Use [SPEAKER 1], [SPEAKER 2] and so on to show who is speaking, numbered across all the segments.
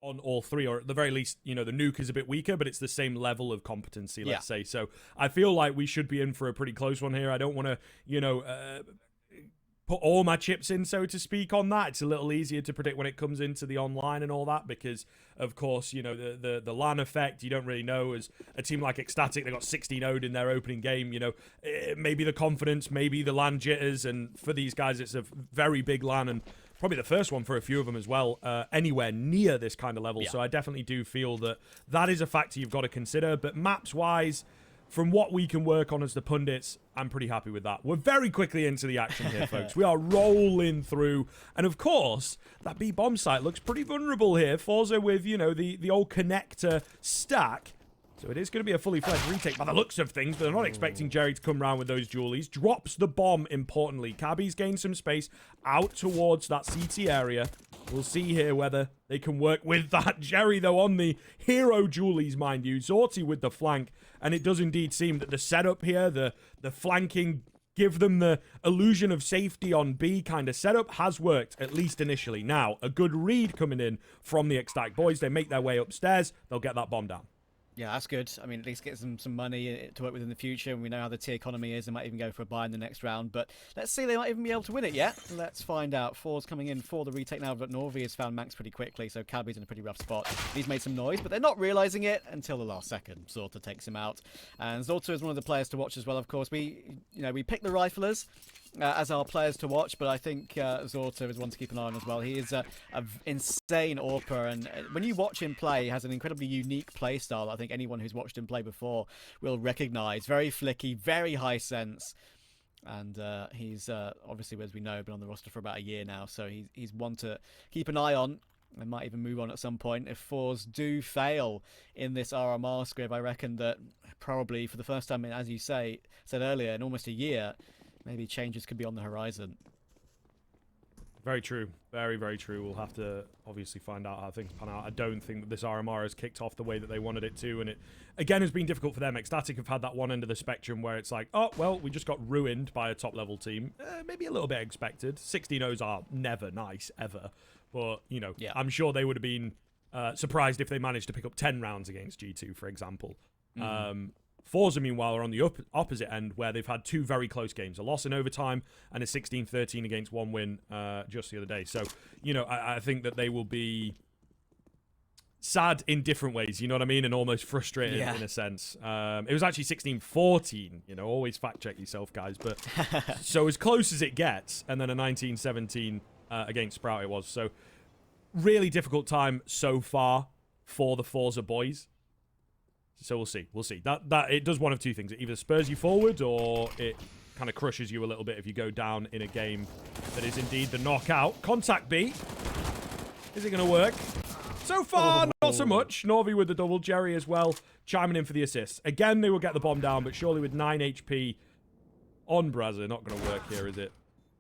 [SPEAKER 1] on all three, or at the very least, you know, the nuke is a bit weaker, but it's the same level of competency, let's say. So I feel like we should be in for a pretty close one here. I don't want to, you know, put all my chips in, so to speak, on that. It's a little easier to predict when it comes into the online and all that, because of course, you know, the LAN effect, you don't really know. As a team like ECSTATIC, they got 16-0'd in their opening game, you know, maybe the confidence, maybe the LAN jitters, and for these guys, it's a very big LAN, and probably the first one for a few of them as well, anywhere near this kind of level. So I definitely do feel that that is a factor you've got to consider. But maps-wise, from what we can work on as the pundits, I'm pretty happy with that. We're very quickly into the action here, folks. We are rolling through. And of course, that B-bomb site looks pretty vulnerable here. forZe with, you know, the old connector stack. So it is going to be a fully fledged retake by the looks of things, but they're not expecting Jerry to come around with those dualies. Drops the bomb, importantly. Cabby's gained some space out towards that CT area. We'll see here whether they can work with that. Jerry, though, on the hero dualies, mind you. Zorte with the flank. And it does indeed seem that the setup here, the flanking, give them the illusion of safety on B kind of setup, has worked, at least initially. Now, a good read coming in from the ECSTATIC boys. They make their way upstairs. They'll get that bomb down.
[SPEAKER 2] Yeah, that's good. I mean, at least get some money to work with in the future. And we know how the T economy is. They might even go for a buy in the next round. But let's see, they might even be able to win it yet. Let's find out. forZe coming in for the retake now, but Norvi has found maNkz pretty quickly, so Cabby's in a pretty rough spot. He's made some noise, but they're not realising it until the last second. Zorte takes him out. And Zorte is one of the players to watch as well, of course. We pick the riflers as our players to watch, but I think zorte is one to keep an eye on as well. He is an insane AWPer, and when you watch him play, he has an incredibly unique play style that I think anyone who's watched him play before will recognise. Very flicky, very high sense, and he's obviously, as we know, been on the roster for about a year now, so he's one to keep an eye on. They might even move on at some point. If forZe do fail in this RMR script, I reckon that probably for the first time, as you said earlier, in almost a year, maybe changes could be on the horizon.
[SPEAKER 1] Very true. Very, very true. We'll have to obviously find out how things pan out. I don't think that this RMR has kicked off the way that they wanted it to, and it, again, has been difficult for them. ECSTATIC have had that one end of the spectrum where it's like, oh, well, we just got ruined by a top-level team. Maybe a little bit expected. 16-0s are never nice, ever. But, you know, I'm sure they would have been surprised if they managed to pick up 10 rounds against G2, for example. forZe, meanwhile, are on the opposite end, where they've had two very close games. A loss in overtime and a 16-13 against one win just the other day. So, you know, I think that they will be sad in different ways, you know what I mean? And almost frustrated in a sense. It was actually 16-14, you know, always fact-check yourself, guys. But so as close as it gets, and then a 19-17 against Sprout it was. So really difficult time so far for the forZe boys. So we'll see. We'll see. That it does one of two things. It either spurs you forward, or it kind of crushes you a little bit if you go down in a game that is indeed the knockout. Contact B. Is it going to work? So far, not so much. Norvi with the double. Jerry as well, chiming in for the assist. Again, they will get the bomb down, but surely with 9 HP on Brazza, not going to work here, is it?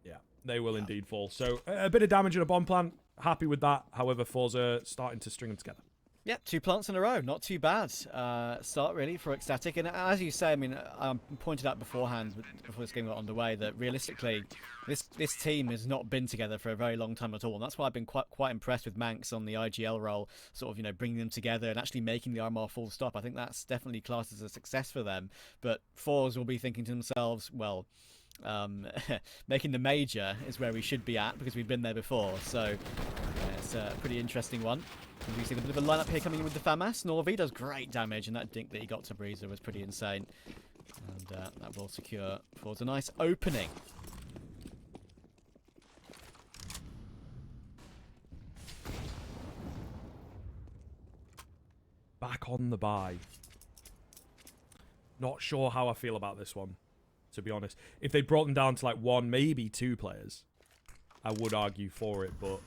[SPEAKER 1] Yeah, they will indeed fall. So a bit of damage in a bomb plant. Happy with that. However, forZe starting to string them together.
[SPEAKER 2] Yeah, 2 plants in a row. Not too bad. Start, really, for ECSTATIC. And as you say, I mean, I pointed out beforehand, before this game got underway, that realistically, this team has not been together for a very long time at all. And that's why I've been quite impressed with maNkz on the IGL role, sort of, you know, bringing them together and actually making the RMR full stop. I think that's definitely classed as a success for them. But forZe will be thinking to themselves, well, making the major is where we should be at, because we've been there before. So it's a pretty interesting one. We see a bit of a lineup here coming in with the FAMAS. Norvi does great damage, and that dink that he got to Breezer was pretty insane. And that will secure forZe a nice opening.
[SPEAKER 1] Back on the buy. Not sure how I feel about this one, to be honest. If they brought them down to like 1, maybe 2 players, I would argue for it, but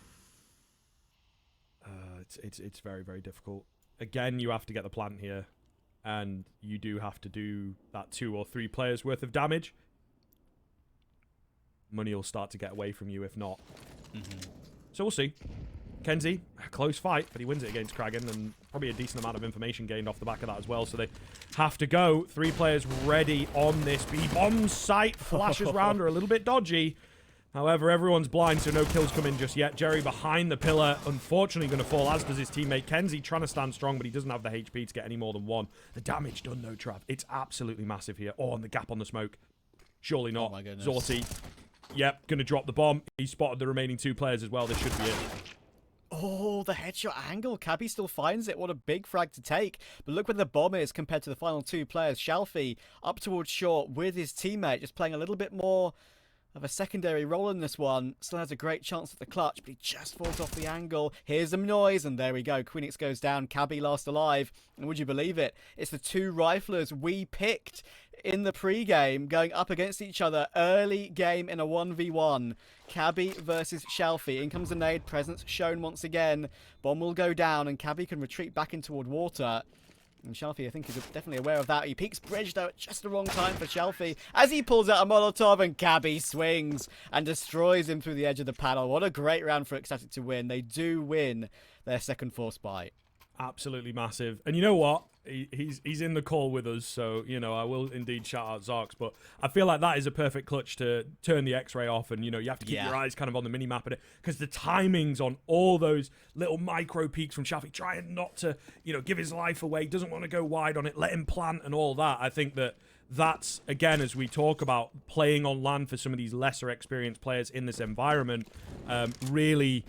[SPEAKER 1] it's very, very difficult. Again, you have to get the plant here, and you do have to do that 2 or 3 players worth of damage. Money will start to get away from you if not. So we'll see. Kenzie, a close fight, but he wins it against kraghen, and probably a decent amount of information gained off the back of that as well. So they have to go. 3 players ready on this B-bomb site. Flashes round are a little bit dodgy. However, everyone's blind, so no kills come in just yet. Jerry behind the pillar, unfortunately going to fall, as does his teammate Kenzie, trying to stand strong, but he doesn't have the HP to get any more than one. The damage done, though, Trav. It's absolutely massive here. Oh, and the gap on the smoke. Surely not.
[SPEAKER 2] Oh, my goodness.
[SPEAKER 1] Zorte. Yep, going to drop the bomb. He spotted the remaining two players as well. This should be it.
[SPEAKER 2] Oh, the headshot angle. Cabby still finds it. What a big frag to take. But look where the bomb is compared to the final two players. Shalfey up towards short with his teammate, just playing a little bit more of a secondary role in this one. Still has a great chance at the clutch, but he just falls off the angle. Here's some noise, and there we go. Queenix goes down. Cabby last alive. And would you believe it? It's the two riflers we picked in the pre-game going up against each other. Early game in a 1v1. Cabby versus Shalfey. In comes the nade. Presence shown once again. Bomb will go down, and Cabby can retreat back in toward water. And Shalfey, I think, is definitely aware of that. He peeks bridge, though, at just the wrong time for Shalfey as he pulls out a Molotov, and Cabby swings and destroys him through the edge of the panel. What a great round for ECSTATIC to win. They do win their second force buy.
[SPEAKER 1] Absolutely massive. And you know what? He's in the call with us, so, you know, I will indeed shout out Zarks, but I feel like that is a perfect clutch to turn the X-ray off, and, you know, you have to keep your eyes kind of on the mini-map at it, because the timings on all those little micro peaks from Shalfey, trying not to, you know, give his life away, doesn't want to go wide on it, let him plant and all that. I think that's, again, as we talk about playing on LAN for some of these lesser experienced players in this environment, really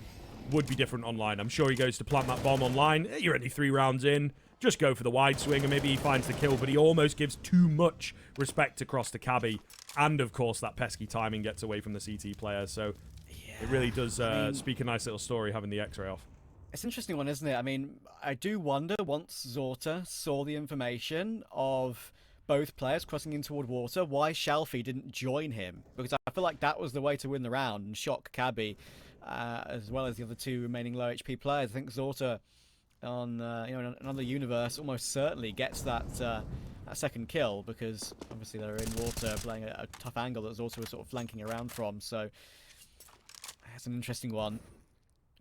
[SPEAKER 1] would be different online. I'm sure he goes to plant that bomb online. You're only 3 rounds in. Just go for the wide swing, and maybe he finds the kill, but he almost gives too much respect across to Cabby. And, of course, that pesky timing gets away from the CT player. So it really does speak a nice little story having the X-ray off.
[SPEAKER 2] It's an interesting one, isn't it? I mean, I do wonder, once Zorte saw the information of both players crossing in toward water, why Shalfey didn't join him. Because I feel like that was the way to win the round and shock Cabby, as well as the other two remaining low HP players. I think Zorte on in another universe almost certainly gets that second kill, because obviously they're in water playing a tough angle that Zorte was sort of flanking around from. So it's an interesting one.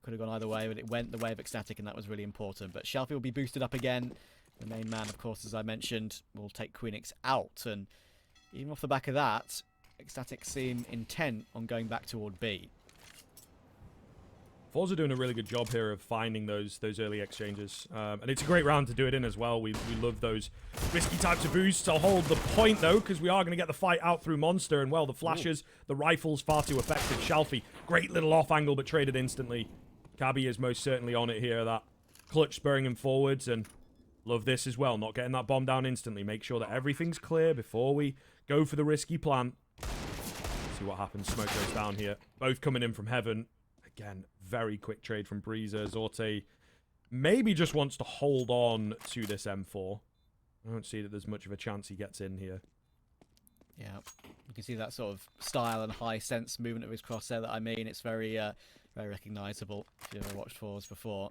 [SPEAKER 2] Could have gone either way, but it went the way of ECSTATIC, and that was really important. But Shalfey will be boosted up again. The main man, of course, as I mentioned, will take Queenix out, and even off the back of that, ECSTATIC seem intent on going back toward B.
[SPEAKER 1] forZe are doing a really good job here of finding those early exchanges. And it's a great round to do it in as well. We love those risky types of boosts. I'll hold the point, though, because we are going to get the fight out through Monster. And, well, the flashes, the rifles, far too effective. Shalfey, great little off angle, but traded instantly. Cabby is most certainly on it here. That clutch spurring him forwards. And love this as well, not getting that bomb down instantly. Make sure that everything's clear before we go for the risky plant. See what happens. Smoke goes down here. Both coming in from heaven. Again, very quick trade from Breezer. Zorte maybe just wants to hold on to this M4. I don't see that there's much of a chance he gets in here.
[SPEAKER 2] Yeah, you can see that sort of style and high sense movement of his crosshair that I mean. It's very, very recognisable if you've ever watched forZe before.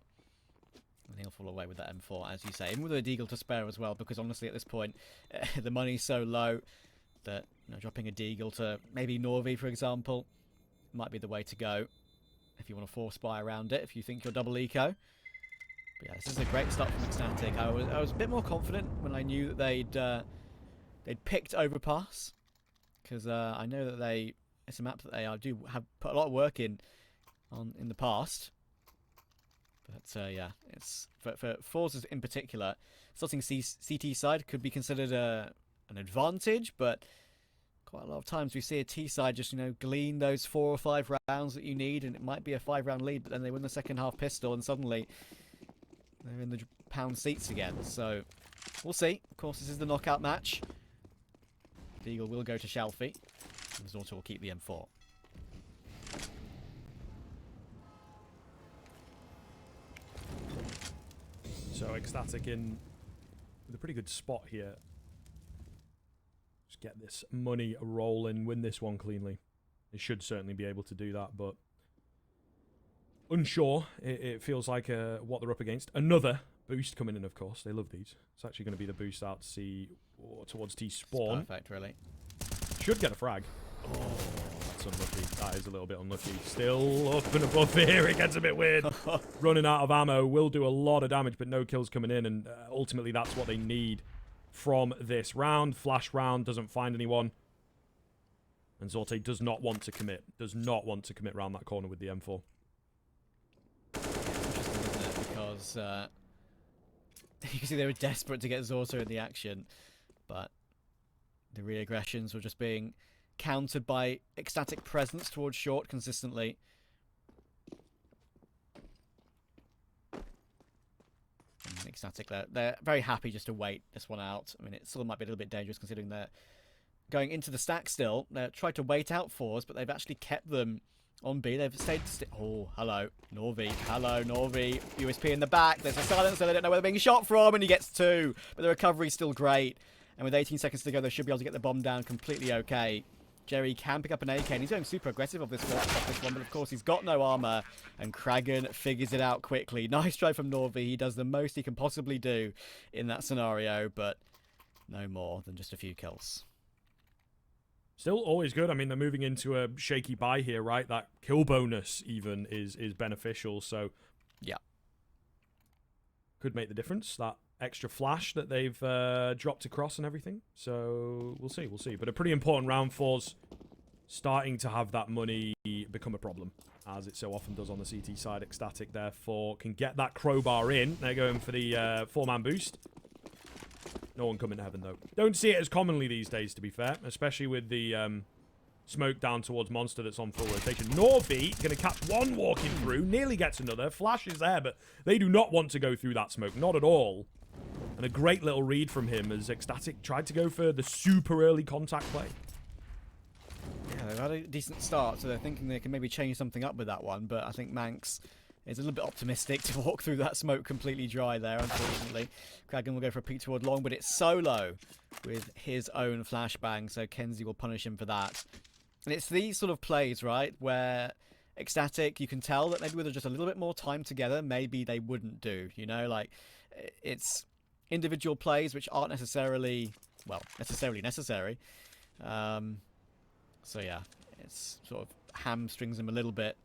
[SPEAKER 2] And he'll fall away with that M4, as you say. And with a deagle to spare as well, because honestly at this point, the money's so low that, you know, dropping a deagle to maybe Norvi, for example, might be the way to go. If you want to force buy around it, if you think you're double eco. But yeah, this is a great start from ECSTATIC. I was a bit more confident when I knew that they'd picked Overpass, because I know that it's a map that they do have put a lot of work in the past. But yeah, it's for forZe in particular, starting CT side could be considered an advantage, but quite a lot of times we see a T side just, you know, glean those 4 or 5 rounds that you need, and it might be a 5-round lead, but then they win the second half pistol, and suddenly they're in the pound seats again. So we'll see. Of course, this is the knockout match. The Eagle will go to Shalfey, and Zorte will keep the M4.
[SPEAKER 1] So ECSTATIC in with a pretty good spot here. Just get this money rolling, win this one cleanly. They should certainly be able to do that, but unsure. It feels like what they're up against. Another boost coming in, of course. They love these. It's actually going to be the boost out to see towards T spawn.
[SPEAKER 2] It's perfect, really.
[SPEAKER 1] Should get a frag. Oh, that's unlucky. That is a little bit unlucky. Still up and above here. It gets a bit weird. Running out of ammo. Will do a lot of damage, but no kills coming in, and ultimately that's what they need from this round. Flash round, doesn't find anyone. And zorte does not want to commit. Does not want to commit around that corner with the M4.
[SPEAKER 2] Interesting, isn't it? Because you can see they were desperate to get zorte in the action, but the re-aggressions were just being countered by ecstatic presence towards short consistently. And ecstatic, they're very happy just to wait this one out. I mean, it still might be a little bit dangerous considering they're going into the stack still. They tried to wait out forZe, but they've actually kept them on B. They've stayed... oh, hello, Norvi. Hello, Norvi. USP in the back. There's a silencer. They don't know where they're being shot from, and he gets 2. But the recovery's still great. And with 18 seconds to go, they should be able to get the bomb down completely okay. Jerry can pick up an AK, and he's going super aggressive off this one, but of course he's got no armor, and kraghen figures it out quickly. Nice try from Norvi. He does the most he can possibly do in that scenario, but no more than just a few kills.
[SPEAKER 1] Still always good. I mean, they're moving into a shaky buy here, right? That kill bonus even is beneficial, so
[SPEAKER 2] yeah,
[SPEAKER 1] could make the difference. That extra flash that they've dropped across and everything. So we'll see, But a pretty important round forZe starting to have that money become a problem, as it so often does on the CT side. ecstatic, therefore, can get that crowbar in. They're going for the 4-man boost. No one coming to heaven, though. Don't see it as commonly these days, to be fair, especially with the smoke down towards Monster that's on full rotation. Norvi going to catch one walking through, nearly gets another. Flash is there, but they do not want to go through that smoke, not at all. And a great little read from him as ecstatic tried to go for the super early contact play.
[SPEAKER 2] Yeah, they've had a decent start, so they're thinking they can maybe change something up with that one, but I think maNkz is a little bit optimistic to walk through that smoke completely dry there, unfortunately. kraghen will go for a peek toward long, but it's solo with his own flashbang, so kenzie will punish him for that. And it's these sort of plays, right, where ecstatic, you can tell that maybe with just a little bit more time together, maybe they wouldn't do, you know? Like, it's individual plays which aren't necessarily, well, necessarily necessary. So yeah, it's sort of hamstrings them a little bit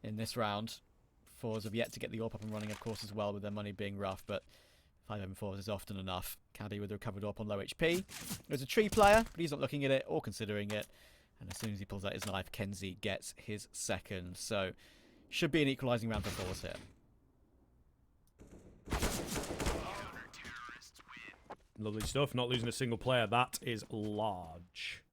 [SPEAKER 2] in this round. forZe have yet to get the AWP up and running, of course, as well, with their money being rough, but 5-4 is often enough. Caddy with the recovered AWP on low HP. There's a tree player, but he's not looking at it or considering it. And as soon as he pulls out his knife, kenzie gets his second. So, should be an equalising round for forZe here.
[SPEAKER 1] Lovely stuff. Not losing a single player. That is large.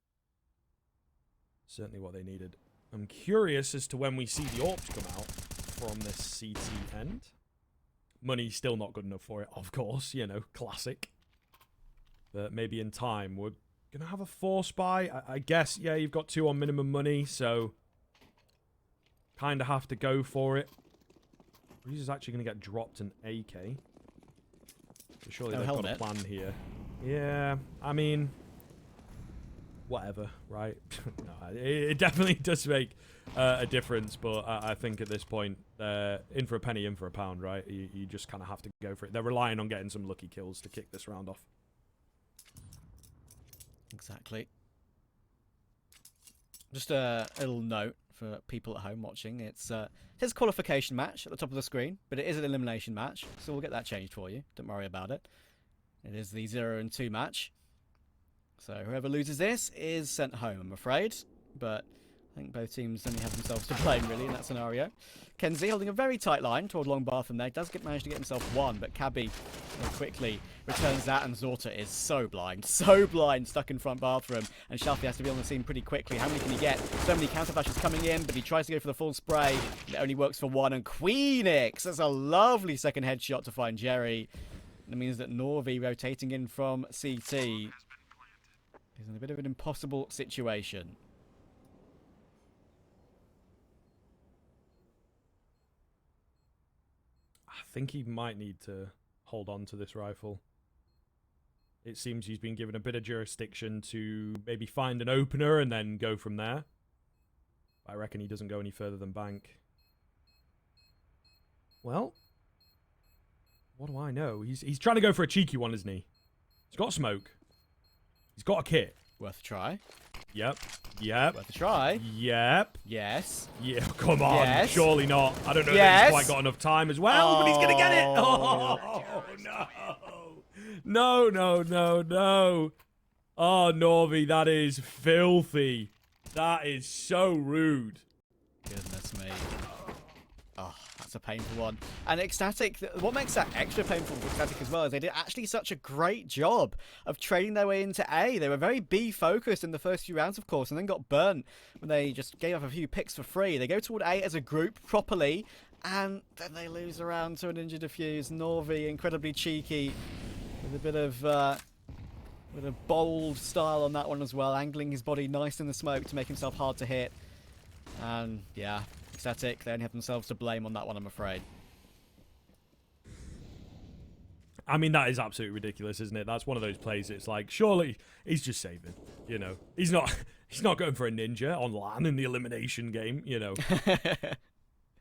[SPEAKER 1] Certainly what they needed. I'm curious as to when we see the AWPs come out from this CT end. Money's still not good enough for it, of course. You know, classic. But maybe in time. We're going to have a force buy. I guess, yeah, you've got 2 on minimum money, so kind of have to go for it. He's actually going to get dropped an AK. So surely they've got a plan here. Yeah, I mean, whatever, right? No, it definitely does make a difference, but I think at this point, in for a penny, in for a pound, right? You just kind of have to go for it. They're relying on getting some lucky kills to kick this round off.
[SPEAKER 2] Exactly. Just a little note for people at home watching. It's his qualification match at the top of the screen, but it is an elimination match, so we'll get that changed for you. Don't worry about it. It is the 0-2 match. So whoever loses this is sent home, I'm afraid. But I think both teams only have themselves to blame, really, in that scenario. kenzie holding a very tight line toward long bathroom there. Does manage to get himself one, but Cabby quickly returns that, and zorte is so blind, stuck in front bathroom. And shalfey has to be on the scene pretty quickly. How many can he get? So many counter flashes coming in, but he tries to go for the full spray. It only works for one, and Queenix! That's a lovely second headshot to find Jerry. That means that Norvi rotating in from CT is in a bit of an impossible situation.
[SPEAKER 1] I think he might need to hold on to this rifle. It seems he's been given a bit of jurisdiction to maybe find an opener and then go from there. I reckon he doesn't go any further than bank. Well, what do I know? He's trying to go for a cheeky one, isn't he? He's got smoke. He's got a kit.
[SPEAKER 2] Worth a try.
[SPEAKER 1] Yep. Yep.
[SPEAKER 2] Worth a try.
[SPEAKER 1] Yep.
[SPEAKER 2] Yes.
[SPEAKER 1] Yeah, come on.
[SPEAKER 2] Yes.
[SPEAKER 1] Surely not. I don't know
[SPEAKER 2] Yes.
[SPEAKER 1] if he's quite got enough time as well, but he's going to get it. Oh, no. No, no, no, no. Oh, Norvi, that is filthy. That is so rude.
[SPEAKER 2] Goodness me. Oh, that's a painful one. And ECSTATIC, what makes that extra painful for ECSTATIC as well is they did actually such a great job of trading their way into A. They were very B focused in the first few rounds, of course, and then got burnt when they just gave up a few picks for free. They go toward A as a group properly, and then they lose around to an injured defuse. Norvi, incredibly cheeky, with a bit of with a bold style on that one as well, angling his body nice in the smoke to make himself hard to hit. And yeah, ECSTATIC, they only have themselves to blame on that one, I'm afraid.
[SPEAKER 1] I mean, that is absolutely ridiculous, isn't it? That's one of those plays. It's like, surely he's just saving. You know, he's not going for a ninja on LAN in the elimination game. You know,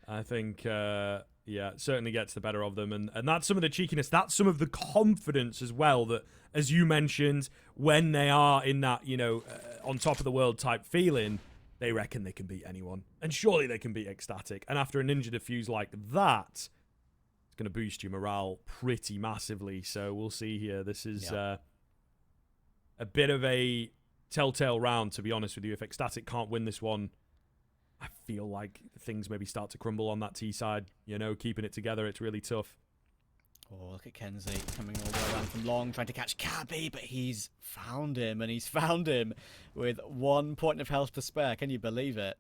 [SPEAKER 1] I think yeah, it certainly gets the better of them, and that's some of the cheekiness. That's some of the confidence as well. That, as you mentioned, when they are in that, you know, on top of the world type feeling, they reckon they can beat anyone, and surely they can beat ECSTATIC. And after a ninja defuse like that, it's going to boost your morale pretty massively. So we'll see here. This is a bit of a telltale round, to be honest with you. If ECSTATIC can't win this one, I feel like things maybe start to crumble on that T side. You know, keeping it together, it's really tough.
[SPEAKER 2] Oh, look at Kenzie coming all the way around from long, trying to catch Cabby, but he's found him, and he's found him with 1 point of health to spare. Can you believe it?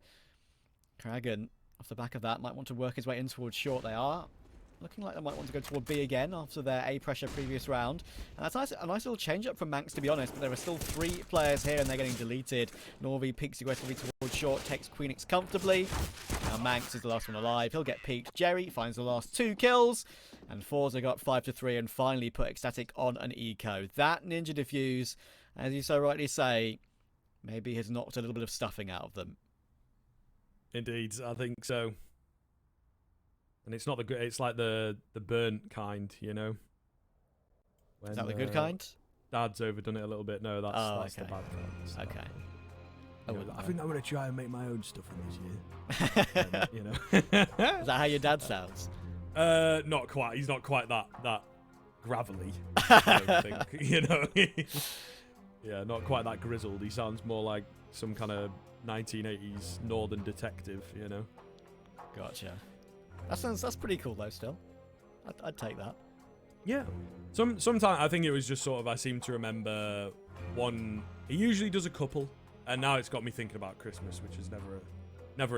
[SPEAKER 2] Kraghen, off the back of that, might want to work his way in towards short. They are looking like they might want to go toward B again after their A pressure previous round. And that's a nice little change up from maNkz, to be honest, but there are still 3 players here, and they're getting deleted. Norvi peeks aggressively towards short, takes Queenix comfortably. Now maNkz is the last one alive. He'll get peeked. Jerry finds the last 2 kills. And forZe got 5-3 and finally put ECSTATIC on an eco. That ninja defuse, as you so rightly say, maybe has knocked a little bit of stuffing out of them.
[SPEAKER 1] Indeed, I think so. And it's not the good. It's like the burnt kind, you know. When,
[SPEAKER 2] Is that the good kind?
[SPEAKER 1] Dad's overdone it a little bit. No, that's
[SPEAKER 2] okay.
[SPEAKER 1] the bad kind. So,
[SPEAKER 2] Okay.
[SPEAKER 1] I think I'm gonna try and make my own stuff in this year. And, you know.
[SPEAKER 2] Is that how your dad sounds?
[SPEAKER 1] Not quite. He's not quite that gravelly. I don't think. You know. Yeah, not quite that grizzled. He sounds more like some kind of 1980s northern detective. You know.
[SPEAKER 2] Gotcha. That's pretty cool though. Still, I'd take that.
[SPEAKER 1] Yeah. Sometimes I think it was just sort of, I seem to remember one. He usually does a couple, and now it's got me thinking about Christmas, which is never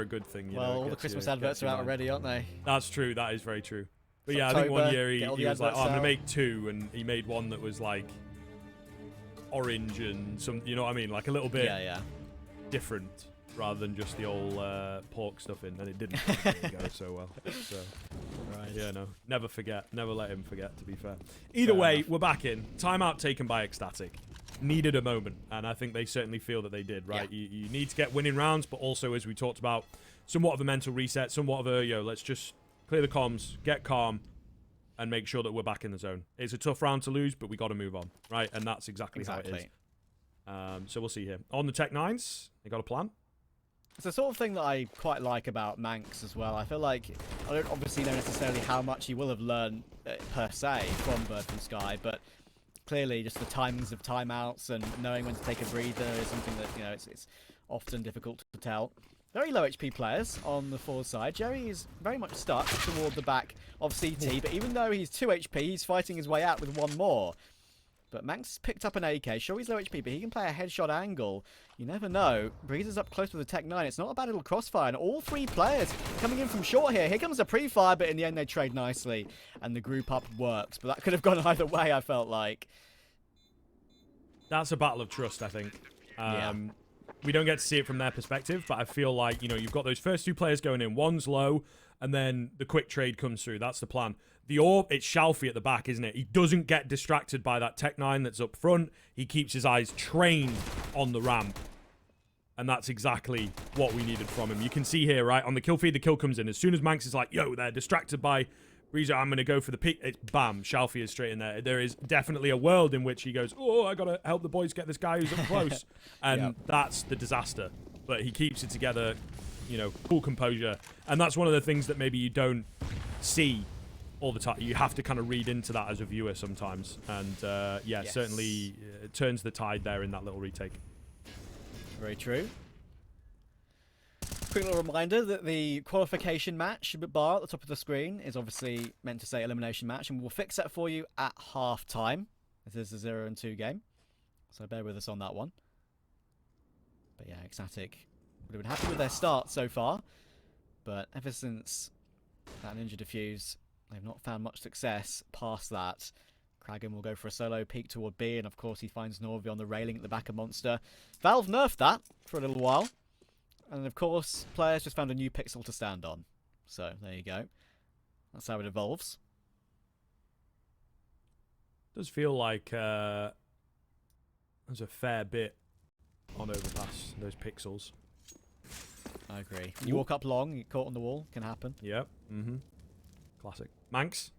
[SPEAKER 1] a good thing. You know,
[SPEAKER 2] all the Christmas adverts are out already, aren't they?
[SPEAKER 1] That's true. That is very true. But
[SPEAKER 2] It's
[SPEAKER 1] yeah,
[SPEAKER 2] October,
[SPEAKER 1] I think one year he was like, "Oh, I'm gonna
[SPEAKER 2] out.
[SPEAKER 1] make 2," and he made one that was like orange and some, you know what I mean, like a little bit different rather than just the old pork stuffing, and it didn't go so well. So,
[SPEAKER 2] Right.
[SPEAKER 1] yeah, no, never forget, never let him forget. To be fair, either way, we're back in. Timeout taken by ECSTATIC. Needed a moment, and I think they certainly feel that they did. Right, you need to get winning rounds, but also, as we talked about, somewhat of a mental reset, somewhat of a let's just clear the comms, get calm, and make sure that we're back in the zone. It's a tough round to lose, but we got to move on, right? And that's exactly how it is. So we'll see here on the Tech 9s. They got a plan.
[SPEAKER 2] It's the sort of thing that I quite like about maNkz as well. I feel like I don't obviously know necessarily how much he will have learned per se from Bird from Sky, but clearly just the timings of timeouts and knowing when to take a breather is something that, you know, it's often difficult to tell. Very low HP players on the forward side. Jerry is very much stuck toward the back of CT, but even though he's 2 HP, he's fighting his way out with 1 more. But maNkz picked up an AK. Sure, he's low HP, but he can play a headshot angle. You never know. Breezer's up close with the Tech 9. It's not a bad little crossfire. And all 3 players coming in from short here. Here comes a pre-fire, but in the end they trade nicely. And the group up works. But that could have gone either way, I felt like.
[SPEAKER 1] That's a battle of trust, I think. We don't get to see it from their perspective, but I feel like, you know, you've got those first 2 players going in. One's low, and then the quick trade comes through. That's the plan. The orb, it's shalfey at the back, isn't it? He doesn't get distracted by that Tech 9 that's up front. He keeps his eyes trained on the ramp. And that's exactly what we needed from him. You can see here, right, on the kill feed, the kill comes in. As soon as maNkz is like, yo, they're distracted by Breezer, I'm going to go for the peak. It's bam, shalfey is straight in there. There is definitely a world in which he goes, oh, I got to help the boys get this guy who's up close. And that's the disaster. But he keeps it together, you know, cool composure. And that's one of the things that maybe you don't see all the time. You have to kind of read into that as a viewer sometimes. And certainly it turns the tide there in that little retake.
[SPEAKER 2] Very true. quick little reminder that the qualification match bar at the top of the screen is obviously meant to say elimination match, and we'll fix that for you at half time. This is a 0-2 game, so bear with us on that one. But yeah, ECSTATIC would have been happy with their start so far, but ever since that ninja defuse, they've not found much success past that. kraghen will go for a solo peek toward B, and of course he finds Norvi on the railing at the back of Monster. Valve nerfed that for a little while, and of course players just found a new pixel to stand on. So there you go. That's how it evolves.
[SPEAKER 1] Does feel like there's a fair bit on Overpass, those pixels.
[SPEAKER 2] I agree. When you walk up long, you get caught on the wall, can happen.
[SPEAKER 1] Yep. Classic. maNkz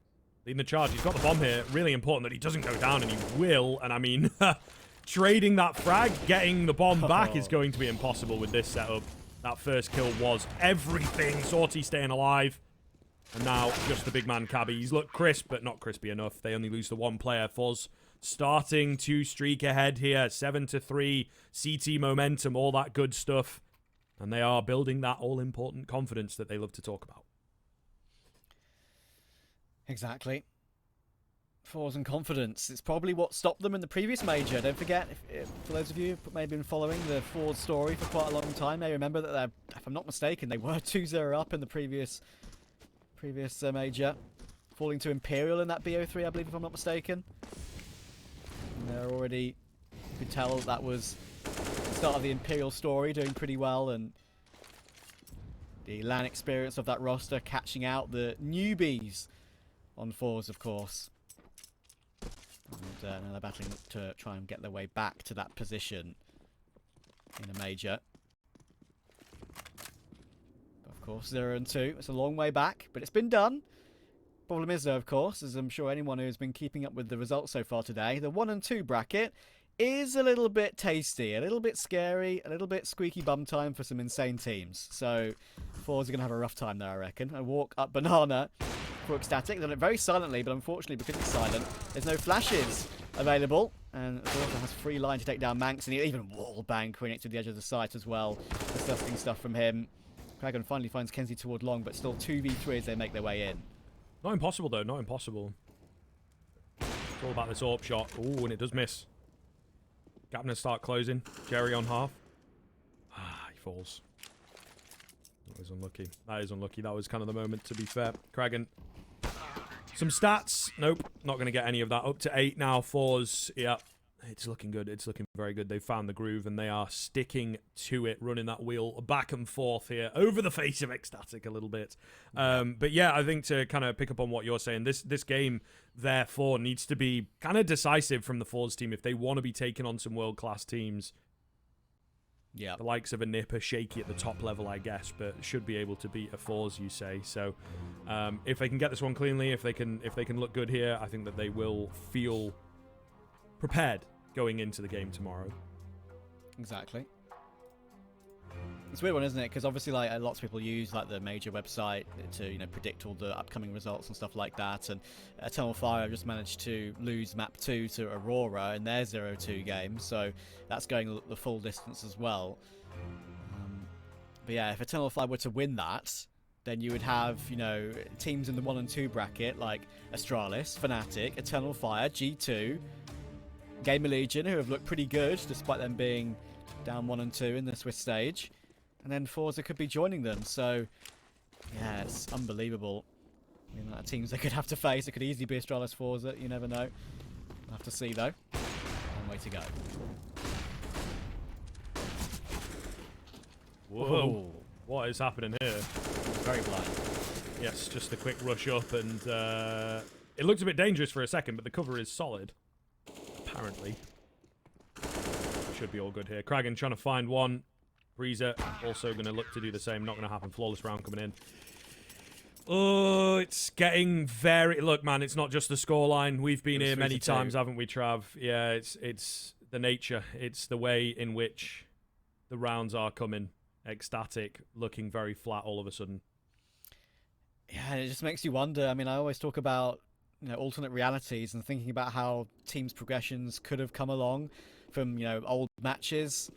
[SPEAKER 1] leading the charge. He's got the bomb here. Really important that he doesn't go down, and he will. And I mean, trading that frag, getting the bomb back is going to be impossible with this setup. That first kill was everything. zorte staying alive. And now just the big man Cabby. He's looked crisp, but not crispy enough. They only lose to one player. forZe starting to streak ahead here. 7-3. CT momentum, all that good stuff. And they are building that all-important confidence that they love to talk about.
[SPEAKER 2] Exactly. forZe and confidence. It's probably what stopped them in the previous major. Don't forget, if for those of you who may have been following the forZe story for quite a long time, may remember that, if I'm not mistaken, they were 2-0 up in the previous major, falling to Imperial in that BO3, I believe, if I'm not mistaken. And they're already, you could tell that was the start of the Imperial story, doing pretty well, and the LAN experience of that roster catching out the newbies on forZe, of course. And now they're battling to try and get their way back to that position in a major. Of course, 0-2. It's a long way back, but it's been done. Problem is, though, of course, as I'm sure anyone who's been keeping up with the results so far today, the 1 and 2 bracket is a little bit tasty, a little bit scary, a little bit squeaky bum time for some insane teams. So, forZe are going to have a rough time there, I reckon. A walk up banana for ECSTATIC. They've done it very silently, but unfortunately, because it's silent, there's no flashes available. And zorte has free line to take down maNkz, and he even wallbang Queenix to the edge of the site as well. Disgusting stuff from him. kraghen finally finds Kenzie toward long, but still 2v3 as they make their way in.
[SPEAKER 1] Not impossible, though. Not impossible. It's all about this AWP shot. Ooh, and it does miss. Gapner start closing. Jerry on half. Ah, he falls. That was unlucky. That is unlucky. That was kind of the moment, to be fair. kraghen. Some stats. Nope. Not going to get any of that. Up to 8 now. forZe. Yeah. It's looking good. It's looking very good. They've found the groove, and they are sticking to it, running that wheel back and forth here over the face of ECSTATIC a little bit. But yeah, I think to kind of pick up on what you're saying, this game, therefore, needs to be kind of decisive from the forZe team if they want to be taking on some world-class teams.
[SPEAKER 2] Yeah,
[SPEAKER 1] the likes of a Nipper, shaky at the top level, I guess, but should be able to beat a forZe, you say. So, if they can get this one cleanly, if they can look good here, I think that they will feel prepared going into the game tomorrow.
[SPEAKER 2] Exactly. It's a weird one, isn't it? Because obviously, like, lots of people use like the major website to, you know, predict all the upcoming results and stuff like that. And Eternal Fire just managed to lose map 2 to Aurora in their 0-2 game, so that's going the full distance as well. But yeah, if Eternal Fire were to win that, then you would have, you know, teams in the 1 and 2 bracket like Astralis, Fnatic, Eternal Fire, G2, Gamer Legion, who have looked pretty good despite them being down 1 and 2 in the Swiss stage. And then forZe could be joining them, so yeah, it's unbelievable. The amount of teams they could have to face. It could easily be Astralis, forZe, you never know. We'll have to see, though. Long way to go.
[SPEAKER 1] Whoa. Ooh. What is happening here?
[SPEAKER 2] Very blind.
[SPEAKER 1] Yes, just a quick rush up, and it looked a bit dangerous for a second, but the cover is solid. Apparently. Should be all good here. kraghen trying to find one. Breezer also going to look to do the same. Not going to happen. Flawless round coming in. Oh, it's getting very... Look, man, it's not just the scoreline. We've been here many times, haven't we, Trav? Yeah, it's the nature. It's the way in which the rounds are coming. ECSTATIC looking very flat all of a sudden.
[SPEAKER 2] Yeah, it just makes you wonder. I mean, I always talk about, you know, alternate realities and thinking about how teams' progressions could have come along from, you know, old matches.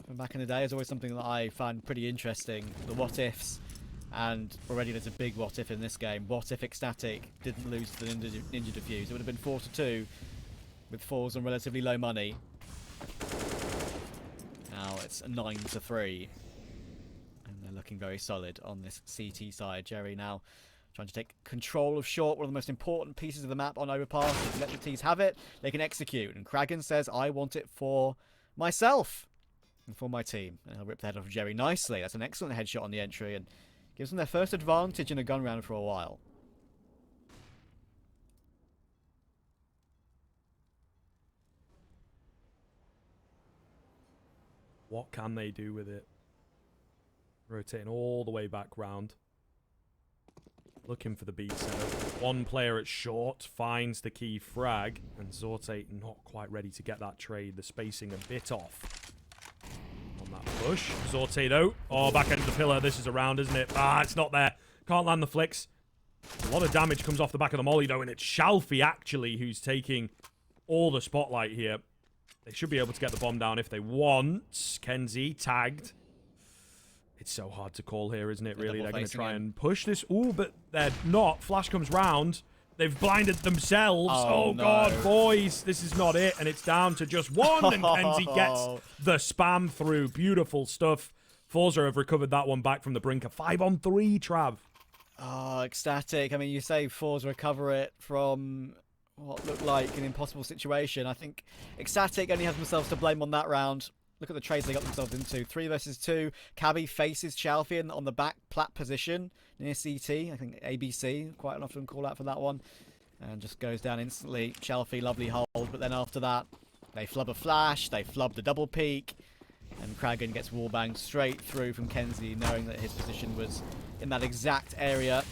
[SPEAKER 2] from back in the day is always something that I find pretty interesting. The what ifs, and already there's a big what if in this game. What if ECSTATIC didn't lose to the Ninja Diffuse? It would have been 4-2 with forZe on relatively low money. Now it's 9-3. And they're looking very solid on this CT side. Jerry now trying to take control of short, one of the most important pieces of the map on Overpass. If you let the T's have it, they can execute. And kraghen says, I want it for myself and for my team. And he'll rip the head off Jerry nicely. That's an excellent headshot on the entry and gives them their first advantage in a gun round for a while.
[SPEAKER 1] What can they do with it? Rotating all the way back round. Looking for the B setup. One player at short finds the key frag, and zorte not quite ready to get that trade. The spacing a bit off on that push. zorte though. Oh, back end of the pillar. This is around, isn't it? Ah, it's not there. Can't land the flicks. A lot of damage comes off the back of the molly though, and it's shalfey actually who's taking all the spotlight here. They should be able to get the bomb down if they want. maNkz tagged. It's so hard to call here, isn't it, really? They're going to try and push this. Ooh, but they're not. Flash comes round. They've blinded themselves. Oh no. God, boys. This is not it. And it's down to just one. And maNkz gets the spam through. Beautiful stuff. forZe have recovered that one back from the brink. 5-on-3, Trav.
[SPEAKER 2] Oh, ECSTATIC. I mean, you say forZe recover it from what looked like an impossible situation. I think ECSTATIC only has themselves to blame on that round. Look at the trades they got themselves into. 3 versus 2. Cabby faces shalfey on the back plat position near CT. I think ABC quite often call out for that one. And just goes down instantly. shalfey, lovely hold. But then after that, they flub a flash. They flub the double peek. And kraghen gets wallbanged straight through from maNkz, knowing that his position was in that exact area.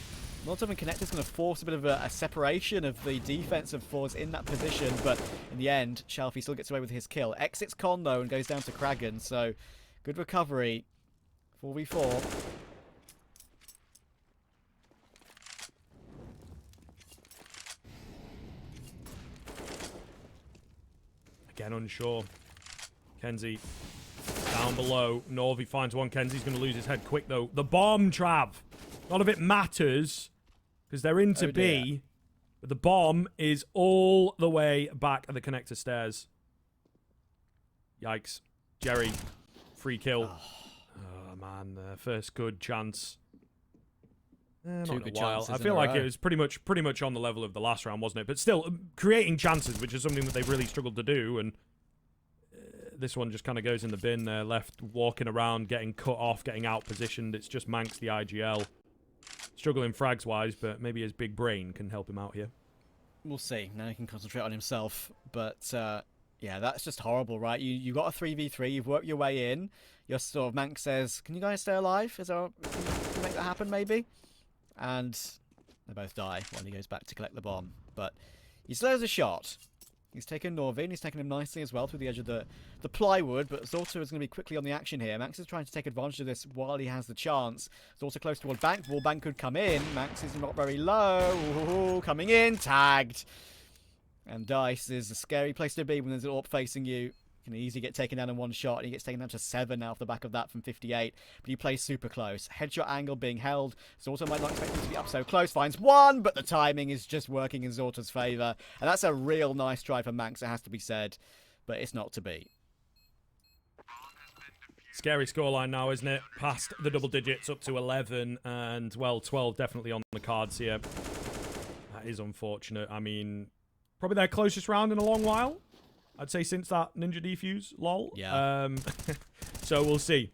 [SPEAKER 2] Multikill Connector's going to force a bit of a separation of the defense of forZe in that position, but in the end, shalfey still gets away with his kill. Exits con, though, and goes down to kraghen, so good recovery. 4v4.
[SPEAKER 1] Again, unsure. maNkz down below. Norvi finds one. maNkz's going to lose his head quick, though. The bomb, Trav. None of it matters. Because they're into B, but the bomb is all the way back at the connector stairs. Yikes. Jerry, free kill. Oh man, first good chance. Not in a while. I feel like it was pretty much on the level of the last round, wasn't it? But still, creating chances, which is something that they've really struggled to do, and this one just kind of goes in the bin there, left walking around, getting cut off, getting out positioned. It's just maNkz the IGL. Struggling frags-wise, but maybe his big brain can help him out here.
[SPEAKER 2] We'll see. Now he can concentrate on himself. But, yeah, that's just horrible, right? You got a 3v3. You've worked your way in. You're sort of, maNkz says, can you guys stay alive? Can you make that happen, maybe? And they both die when he goes back to collect the bomb. But he still has a shot. He's taken Norvi, and he's taken him nicely as well through the edge of the plywood, but zorte is going to be quickly on the action here. maNkz is trying to take advantage of this while he has the chance. zorte close toward bank. Wallbang could come in. maNkz is not very low. Ooh, coming in. Tagged. And Dice is a scary place to be when there's an AWP facing you. You can easily get taken down in one shot, and he gets taken down to 7 now off the back of that from 58. But he plays super close. Headshot angle being held. zorte might not expect him to be up so close. Finds one, but the timing is just working in zorte's favour. And that's a real nice try for maNkz, it has to be said. But it's not to be.
[SPEAKER 1] Scary scoreline now, isn't it? Past the double digits, up to 11. And, well, 12 definitely on the cards here. That is unfortunate. I mean, probably their closest round in a long while. I'd say since that Ninja Defuse, lol.
[SPEAKER 2] Yeah.
[SPEAKER 1] So we'll see.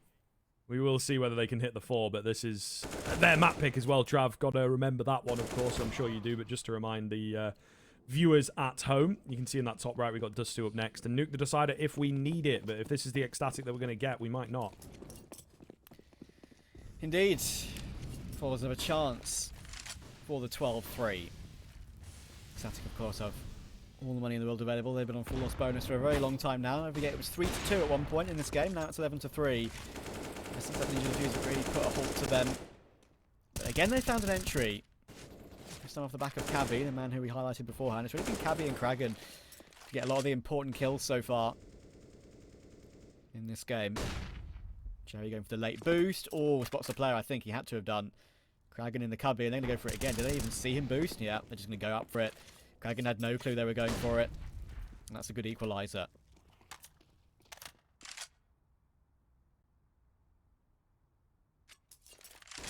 [SPEAKER 1] We will see whether they can hit the 4, but this is their map pick as well, Trav. Got to remember that one, of course. I'm sure you do, but just to remind the viewers at home, you can see in that top right, we've got Dust2 up next. And Nuke the Decider if we need it, but if this is the ECSTATIC that we're going to get, we might not.
[SPEAKER 2] Indeed. forZe have a chance for the 12-3. ECSTATIC, of course, have all the money in the world available. They've been on full loss bonus for a very long time now. Don't forget, it was 3-2 at one point in this game. Now it's 11-3. Since that Ninja Diffuse have really put a halt to them. But again, they found an entry. This time off the back of Cabby, the man who we highlighted beforehand. It's really been Cabby and kraghen to get a lot of the important kills so far in this game. Jerry going for the late boost. Oh, spots the player. I think he had to have done. Kraghen in the cubby, and they're going to go for it again. Did they even see him boost? Yeah, they're just going to go up for it. Kraghen had no clue they were going for it. And that's a good equalizer.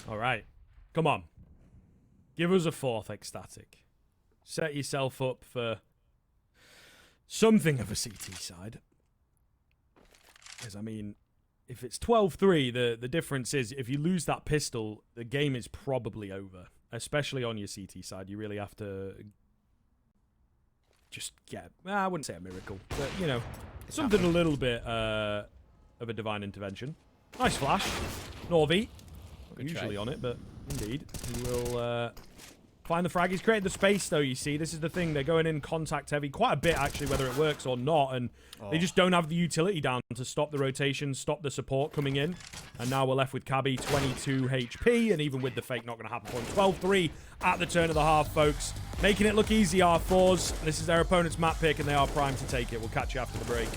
[SPEAKER 1] All right. Come on. Give us a fourth ECSTATIC. Set yourself up for something of a CT side. Because, I mean, if it's 12-3, the difference is if you lose that pistol, the game is probably over. Especially on your CT side. You really have to just get, I wouldn't say a miracle, but, you know, something a little bit of a divine intervention. Nice flash. Norvi. Usually on it, but indeed. He will find the frag. He's created the space, though, you see. This is the thing. They're going in contact heavy quite a bit, actually, whether it works or not. And they just don't have the utility down to stop the rotation, stop the support coming in. And now we're left with Cabby, 22 HP. And even with the fake, not going to happen for him. 12-3 at the turn of the half, folks. Making it look easy are forZe. This is their opponent's map pick, and they are primed to take it. We'll catch you after the break.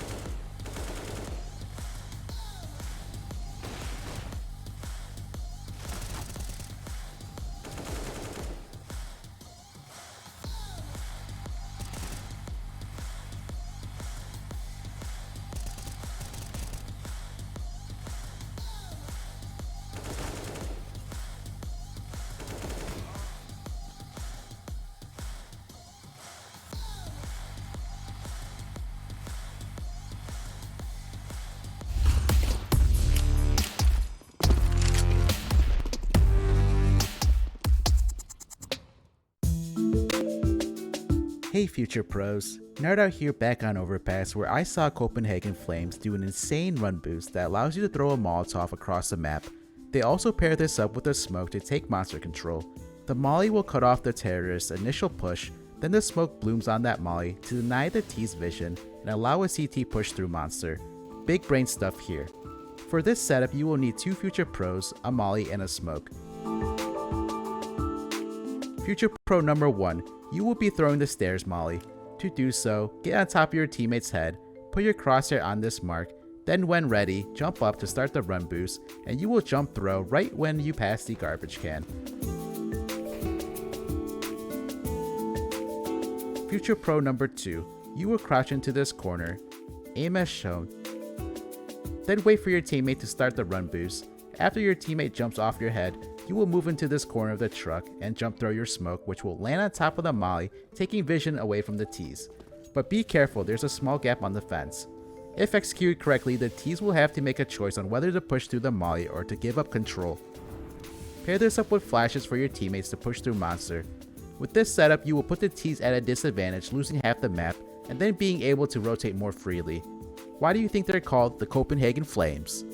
[SPEAKER 3] Hey future pros, Nerd out here back on Overpass where I saw Copenhagen Flames do an insane run boost that allows you to throw a Molotov across the map. They also pair this up with a smoke to take monster control. The molly will cut off the terrorist's initial push, then the smoke blooms on that molly to deny the T's vision and allow a CT push through monster. Big brain stuff here. For this setup you will need 2 future pros, a molly and a smoke. Future pro number 1, you will be throwing the stairs molly. To do so, get on top of your teammate's head, put your crosshair on this mark, then when ready, jump up to start the run boost, and you will jump throw right when you pass the garbage can. Future pro number 2, you will crouch into this corner, aim as shown, then wait for your teammate to start the run boost. After your teammate jumps off your head, you will move into this corner of the truck and jump throw your smoke, which will land on top of the molly, taking vision away from the T's. But be careful, there's a small gap on the fence. If executed correctly, the T's will have to make a choice on whether to push through the molly or to give up control. Pair this up with flashes for your teammates to push through monster. With this setup, you will put the T's at a disadvantage, losing half the map, and then being able to rotate more freely. Why do you think they're called the Copenhagen Flames?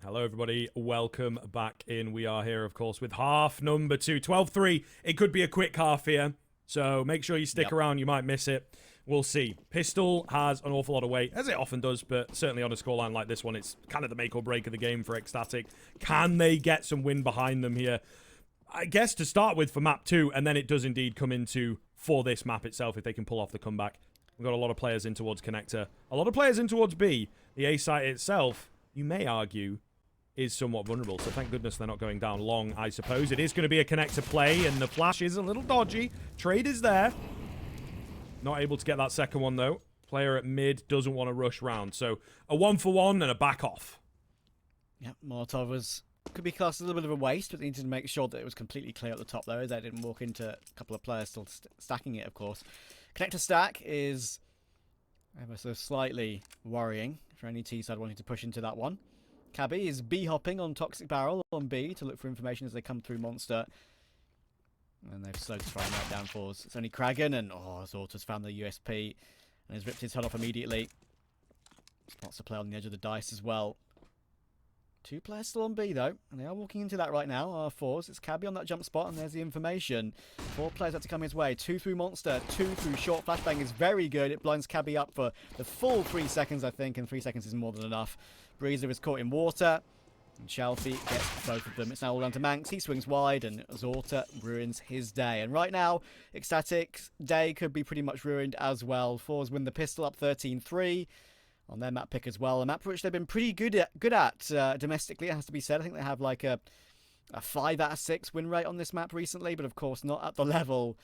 [SPEAKER 1] Hello, everybody. Welcome back in. We are here, of course, with half number 2. 12-3. It could be a quick half here, so make sure you stick around. You might miss it. We'll see. Pistol has an awful lot of weight, as it often does, but certainly on a scoreline like this one, it's kind of the make or break of the game for ECSTATIC. Can they get some win behind them here? I guess to start with for map 2, and then it does indeed come into for this map itself if they can pull off the comeback. We've got a lot of players in towards connector. A lot of players in towards B. The A site itself, you may argue, is somewhat vulnerable, so thank goodness they're not going down long, I suppose. It is going to be a connector play, and the flash is a little dodgy. Trade is there. Not able to get that second one, though. Player at mid doesn't want to rush round. So a 1-for-1 and a back off.
[SPEAKER 2] Yep, Molotov could be classed as a little bit of a waste, but they needed to make sure that it was completely clear at the top, though. They didn't walk into a couple of players still stacking it, of course. Connector stack is ever so slightly worrying for any T-side wanting to push into that one. Cabby is B-hopping on Toxic Barrel on B to look for information as they come through Monster. And they've slowed trying that down forZe. It's only kraghen, and zorte's found the USP and has ripped his head off immediately. Spots to play on the edge of the dice as well. 2 players still on B though, and they are walking into that right now. forZe, it's Cabby on that jump spot, and there's the information. 4 players have to come his way. 2 through Monster, 2 through short. Flashbang is very good. It blinds Cabby up for the full 3 seconds, I think, and 3 seconds is more than enough. breeZe is caught in water, and shalfey gets both of them. It's now all down to maNkz. He swings wide, and zorte ruins his day. And right now, ECSTATIC's day could be pretty much ruined as well. forZe win the pistol up 13-3. On their map pick as well, a map which they've been pretty good at domestically, it has to be said. I think they have like a 5 out of 6 win rate on this map recently, but of course not at the level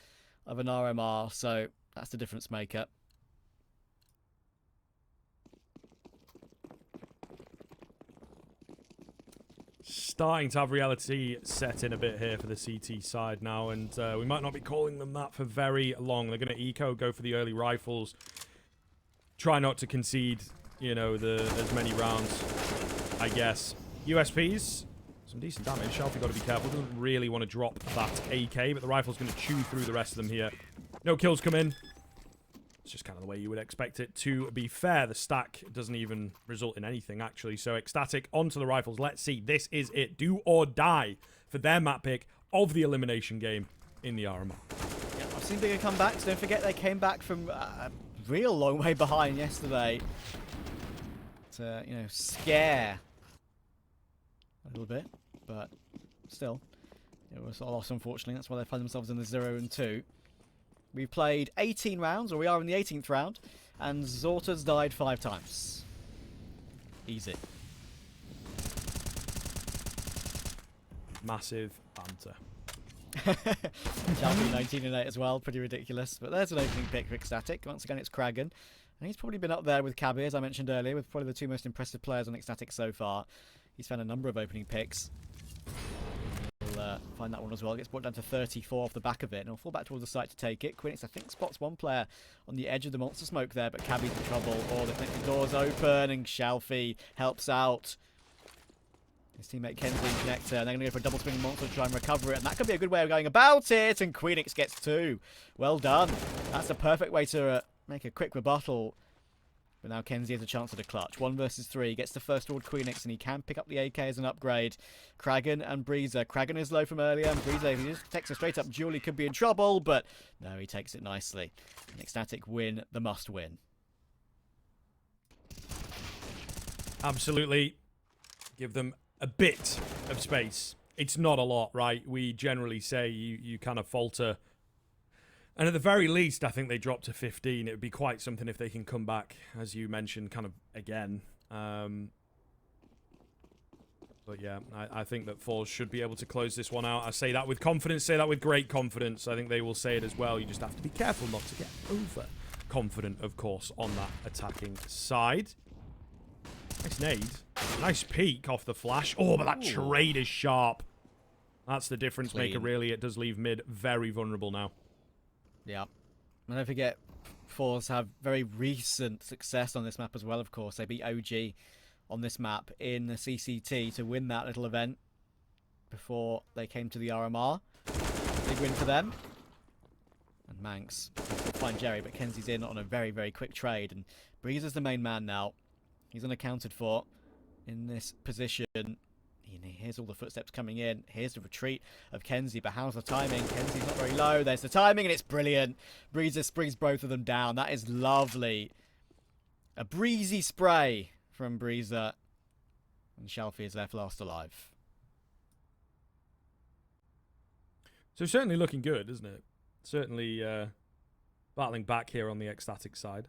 [SPEAKER 2] of an RMR, so that's the difference maker.
[SPEAKER 1] Starting to have reality set in a bit here for the CT side now, and we might not be calling them that for very long. They're going to go for the early rifles. Try not to concede, you know, as many rounds, I guess. USPs, some decent damage. shalfey got to be careful. Doesn't really want to drop that AK, but the rifle's going to chew through the rest of them here. No kills come in. It's just kind of the way you would expect it to be fair. The stack doesn't even result in anything, actually. So ECSTATIC onto the rifles. Let's see. This is it. Do or die for their map pick of the elimination game in the RMR.
[SPEAKER 2] Yeah, I've seen bigger comebacks. Don't forget they came back from real long way behind yesterday to, you know, scare a little bit, but still, it was a loss, unfortunately. That's why they find themselves in the 0-2. We've played 18 rounds, or we are in the 18th round, and zorte's died 5 times. Easy.
[SPEAKER 1] Massive banter.
[SPEAKER 2] shalfey 19-8 as well, pretty ridiculous. But there's an opening pick for ECSTATIC. Once again, it's kraghen. And he's probably been up there with Cabby, as I mentioned earlier, with probably the 2 most impressive players on ECSTATIC so far. He's found a number of opening picks. We'll find that one as well. It gets brought down to 34 off the back of it, and he'll fall back towards the site to take it. Queenix, I think, spots 1 player on the edge of the monster smoke there, but Cabby's in trouble. The connected door's open, and shalfey helps out his teammate Kenzie and Connector, and they're going to go for a double swing monster to try and recover it, and that could be a good way of going about it, and Queenix gets 2. Well done. That's a perfect way to make a quick rebuttal. But now Kenzie has a chance at a clutch. 1 versus 3. Gets the first toward Queenix, and he can pick up the AK as an upgrade. kraghen and breeZe. kraghen is low from earlier, and breeZe, if he just takes a straight up duel, he could be in trouble, but no, he takes it nicely. And ECSTATIC win the must win.
[SPEAKER 1] Absolutely. Give them a bit of space. It's not a lot, right? We generally say you kind of falter. And at the very least, I think they drop to 15. It would be quite something if they can come back, as you mentioned, kind of again. But yeah, I think that forZe should be able to close this one out. I say that with confidence, say that with great confidence. I think they will say it as well. You just have to be careful not to get over confident, of course, on that attacking side. Nice nade. Nice peek off the flash. Oh, but that trade is sharp. That's the difference maker, really. It does leave mid very vulnerable now.
[SPEAKER 2] Yeah. And don't forget, forZe have very recent success on this map as well, of course. They beat OG on this map in the CCT to win that little event before they came to the RMR. Big win for them. And maNkz will find Jerry, but Kenzie's in on a very, very quick trade. And breeZe is the main man now. He's unaccounted for in this position. Here's all the footsteps coming in. Here's the retreat of Kenzie, but how's the timing? Kenzie's not very low. There's the timing, and it's brilliant. breeZe springs both of them down. That is lovely. A breezy spray from breeZe. And shalfey is left last alive.
[SPEAKER 1] So certainly looking good, isn't it? Certainly battling back here on the ECSTATIC side.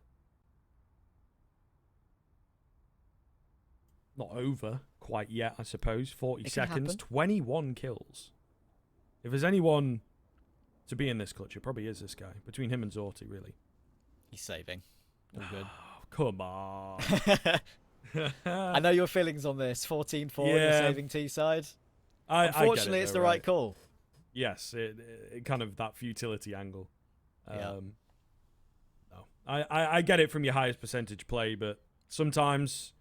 [SPEAKER 1] Not over quite yet, I suppose. 40 seconds, 21 kills. If there's anyone to be in this clutch, it probably is this guy. Between him and zorte, really.
[SPEAKER 2] He's saving. All good.
[SPEAKER 1] Come on.
[SPEAKER 2] I know your feelings on this. 14-4, you're saving T-side. Unfortunately, it's the right call.
[SPEAKER 1] Yes, it kind of that futility angle.
[SPEAKER 2] Yeah.
[SPEAKER 1] No, I get it from your highest percentage play, but sometimes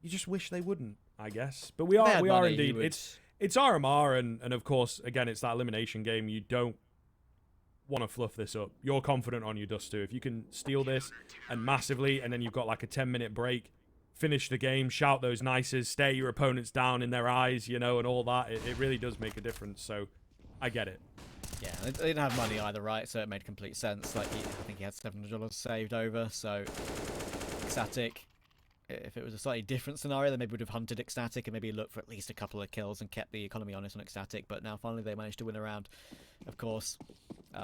[SPEAKER 1] you just wish they wouldn't, I guess. But we are indeed. It's RMR, and of course, again, it's that elimination game. You don't want to fluff this up. You're confident on your dust too. If you can steal this and massively, and then you've got like a 10-minute break, finish the game, shout those nices, stare your opponents down in their eyes, you know, and all that. It really does make a difference. So I get it.
[SPEAKER 2] Yeah, they didn't have money either, right? So it made complete sense. Like, I think he had $700 saved over. So ECSTATIC, if it was a slightly different scenario, then maybe would have hunted ECSTATIC and maybe looked for at least a couple of kills and kept the economy honest on ECSTATIC. But now finally they managed to win a round, of course,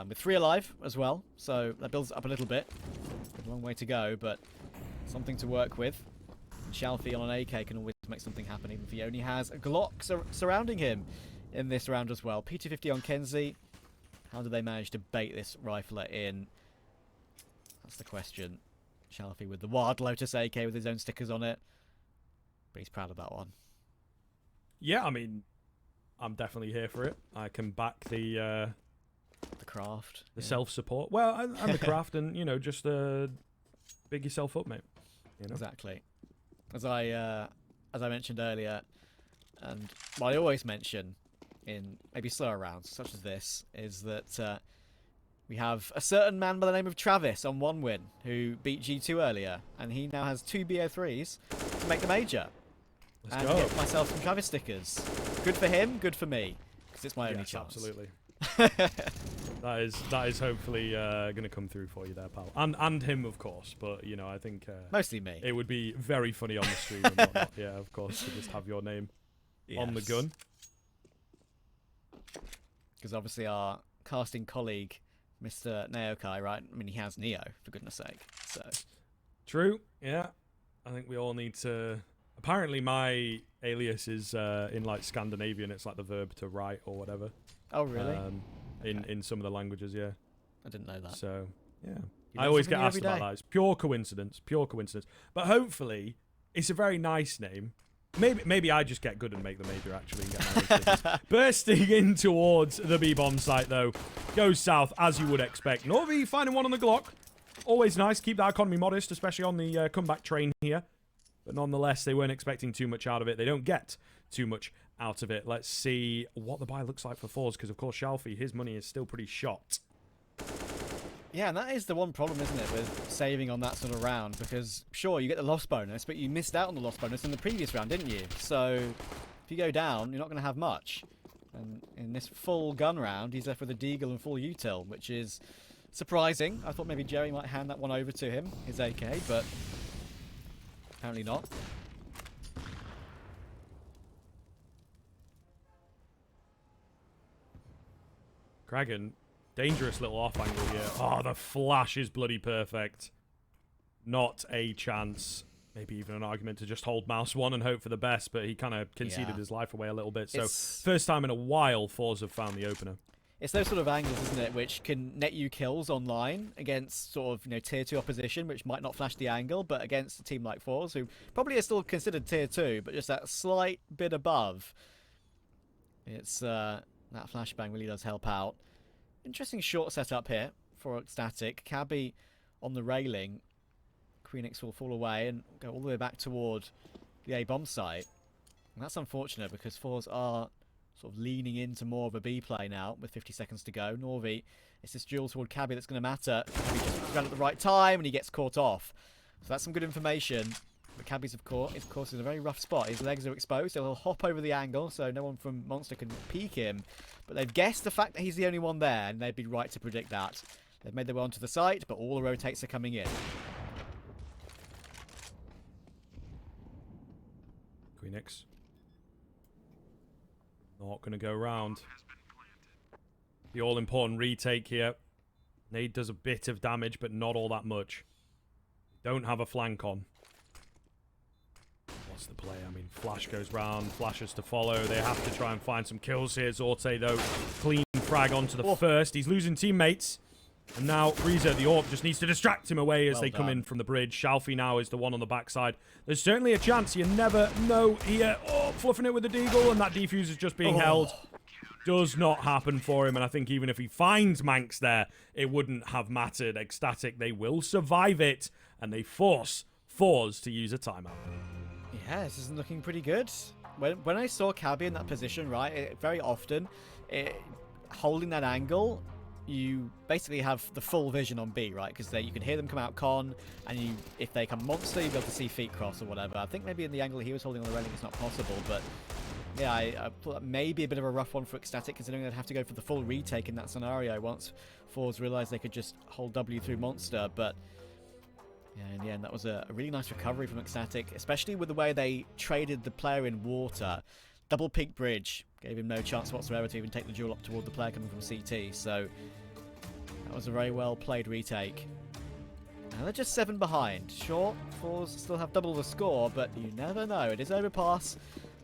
[SPEAKER 2] with 3 alive as well. So that builds up a little bit. A long way to go, but something to work with. And shalfey on an AK can always make something happen, even if he only has a Glock surrounding him in this round as well. P250 on maNkz. How do they manage to bait this rifler in? That's the question. shalfey with the Wild Lotus AK with his own stickers on it. But he's proud of that one.
[SPEAKER 1] Yeah, I mean, I'm definitely here for it. I can back the
[SPEAKER 2] craft.
[SPEAKER 1] The self-support. Well, and the craft and, you know, just big yourself up, mate. You know?
[SPEAKER 2] Exactly. As I mentioned earlier, and what I always mention in maybe slower rounds such as this is that we have a certain man by the name of Travis on 1 win who beat G2 earlier, and he now has 2 BO3s to make the major.
[SPEAKER 1] Let's
[SPEAKER 2] and
[SPEAKER 1] go.
[SPEAKER 2] get myself some Travis stickers. Good for him, good for me, because it's my only chance.
[SPEAKER 1] Absolutely. that is hopefully going to come through for you there, pal. And him, of course. But, you know, I think
[SPEAKER 2] mostly me.
[SPEAKER 1] It would be very funny on the stream and whatnot. Yeah, of course, to just have your name on the gun.
[SPEAKER 2] Because obviously our casting colleague, Mr. Naokai, right? I mean, he has Neo, for goodness sake. So
[SPEAKER 1] true. Yeah, I think we all need to. Apparently, my alias is in like Scandinavian. It's like the verb to write or whatever.
[SPEAKER 2] Oh, really?
[SPEAKER 1] In some of the languages, yeah.
[SPEAKER 2] I didn't know that.
[SPEAKER 1] So yeah, I always get asked about that. It's pure coincidence. Pure coincidence. But hopefully, it's a very nice name. Maybe I just get good and make the major, actually, and get my own stickers. Bursting in towards the B-bomb site, though. Goes south, as you would expect. Norvi finding one on the Glock. Always nice. Keep that economy modest, especially on the comeback train here. But nonetheless, they weren't expecting too much out of it. They don't get too much out of it. Let's see what the buy looks like for forZe, because, of course, shalfey, his money is still pretty shot.
[SPEAKER 2] Yeah, and that is the one problem, isn't it, with saving on that sort of round, because, sure, you get the loss bonus, but you missed out on the loss bonus in the previous round, didn't you? So, if you go down, you're not going to have much. And in this full gun round, he's left with a deagle and full util, which is surprising. I thought maybe Jerry might hand that one over to him, his AK, but apparently not.
[SPEAKER 1] Kraghen. Dangerous little off angle here. Oh, the flash is bloody perfect. Not a chance. Maybe even an argument to just hold mouse 1 and hope for the best, but he kind of conceded his life away a little bit. So first time in a while, forZe have found the opener.
[SPEAKER 2] It's those sort of angles, isn't it, which can net you kills online against sort of, you know, tier 2 opposition, which might not flash the angle, but against a team like forZe, who probably are still considered tier 2, but just that slight bit above. It's that flashbang really does help out. Interesting short setup here for ECSTATIC. Cabby on the railing. Queenix will fall away and go all the way back toward the A-bomb site. And that's unfortunate because forZe are sort of leaning into more of a B play now with 50 seconds to go. Norvi, it's this duel toward Cabby that's going to matter. Cabby just ran at the right time and he gets caught off. So that's some good information. But Cabby's, of course, in a very rough spot. His legs are exposed, so he'll hop over the angle, so no one from Monster can peek him. But they've guessed the fact that he's the only one there, and they'd be right to predict that. They've made their way onto the site, but all the rotates are coming in.
[SPEAKER 1] Queenix. Not going to go round. The all-important retake here. Nade does a bit of damage, but not all that much. Don't have a flank on. What's the play? I mean, flash goes round, flashes to follow. They have to try and find some kills here. Zorte, though, clean frag onto the first. He's losing teammates. And now Breezer at the AWP just needs to distract him away as
[SPEAKER 2] Well
[SPEAKER 1] they come
[SPEAKER 2] done.
[SPEAKER 1] in from the bridge. Shalfey now is the one on the backside. There's certainly a chance. You never know here. Oh, fluffing it with the deagle, and that defuse is just being held. Does not happen for him, and I think even if he finds maNkz there, it wouldn't have mattered. ECSTATIC, they will survive it, and they force forZe to use a timeout.
[SPEAKER 2] Yeah, this isn't looking pretty good. When I saw Cabby in that position, right, very often, holding that angle, you basically have the full vision on B, right? Because you can hear them come out con, and if they come monster, you'll be able to see feet cross or whatever. I think maybe in the angle he was holding on the railing, it's not possible, but yeah, I thought that may be a bit of a rough one for ECSTATIC, considering they'd have to go for the full retake in that scenario once forZe realised they could just hold W through monster, but yeah, in the end, that was a really nice recovery from ECSTATIC, especially with the way they traded the player in water. Double peak bridge gave him no chance whatsoever to even take the duel up toward the player coming from CT, so that was a very well played retake. Now they're just 7 behind. Sure, forZe still have double the score, but you never know. It is Overpass.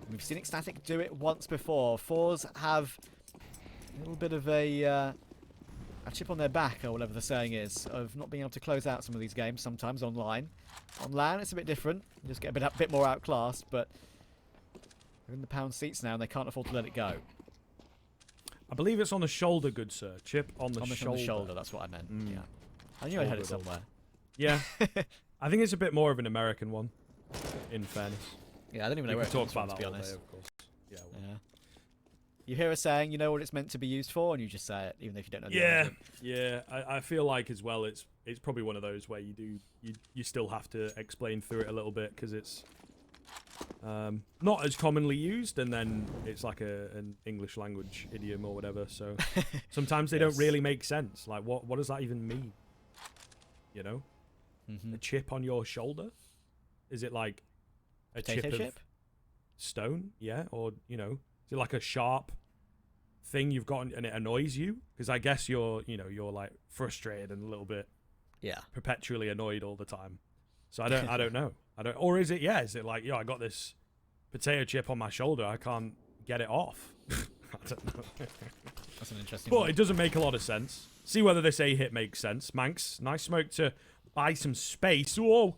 [SPEAKER 2] We've seen ECSTATIC do it once before. forZe have a little bit of a chip on their back, or whatever the saying is, of not being able to close out some of these games sometimes online. On LAN, it's a bit different. You just get a bit more outclassed, but they're in the pound seats now, and they can't afford to let it go.
[SPEAKER 1] I believe it's on the shoulder, good sir. Chip on the shoulder.
[SPEAKER 2] On the shoulder, that's what I meant. Yeah. I knew I had it somewhere.
[SPEAKER 1] Yeah. I think it's a bit more of an American one, in fairness.
[SPEAKER 2] Yeah, I don't even know
[SPEAKER 1] We
[SPEAKER 2] where
[SPEAKER 1] could
[SPEAKER 2] it
[SPEAKER 1] talk
[SPEAKER 2] comes from,
[SPEAKER 1] about
[SPEAKER 2] to
[SPEAKER 1] that
[SPEAKER 2] be
[SPEAKER 1] all day,
[SPEAKER 2] honest.
[SPEAKER 1] of course. Yeah.
[SPEAKER 2] Yeah. You hear a saying, you know what it's meant to be used for, and you just say it, even if you don't know the
[SPEAKER 1] Yeah,
[SPEAKER 2] origin.
[SPEAKER 1] yeah. I feel like as well, it's probably one of those where you still have to explain through it a little bit because it's not as commonly used, and then it's like an English language idiom or whatever. So sometimes they don't really make sense. Like what does that even mean? You know, a chip on your shoulder? Is it like a
[SPEAKER 2] Potato
[SPEAKER 1] chip
[SPEAKER 2] chip?
[SPEAKER 1] of stone? Yeah, or is it like a sharp thing you've got and it annoys you? Because I guess you're like frustrated and a little bit perpetually annoyed all the time. So I don't know. Or is it like, I got this potato chip on my shoulder, I can't get it off. I don't know.
[SPEAKER 2] That's an interesting
[SPEAKER 1] But
[SPEAKER 2] one.
[SPEAKER 1] it doesn't make a lot of sense. See whether this A hit makes sense. maNkz, nice smoke to buy some space. Whoa.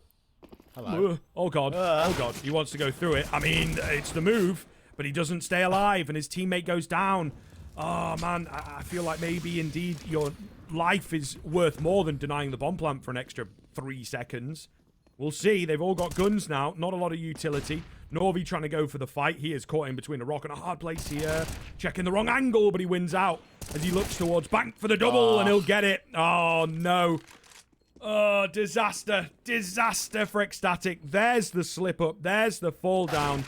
[SPEAKER 2] Hello.
[SPEAKER 1] Oh god. Oh god. He wants to go through it. I mean, it's the move, but he doesn't stay alive and his teammate goes down. Oh man, I feel like maybe indeed your life is worth more than denying the bomb plant for an extra 3 seconds. We'll see. They've all got guns now. Not a lot of utility. Norvi trying to go for the fight. He is caught in between a rock and a hard place here. Checking the wrong angle, but he wins out as he looks towards bank for the double, and he'll get it. Oh, no. Oh, disaster. Disaster for ECSTATIC. There's the slip up. There's the fall down.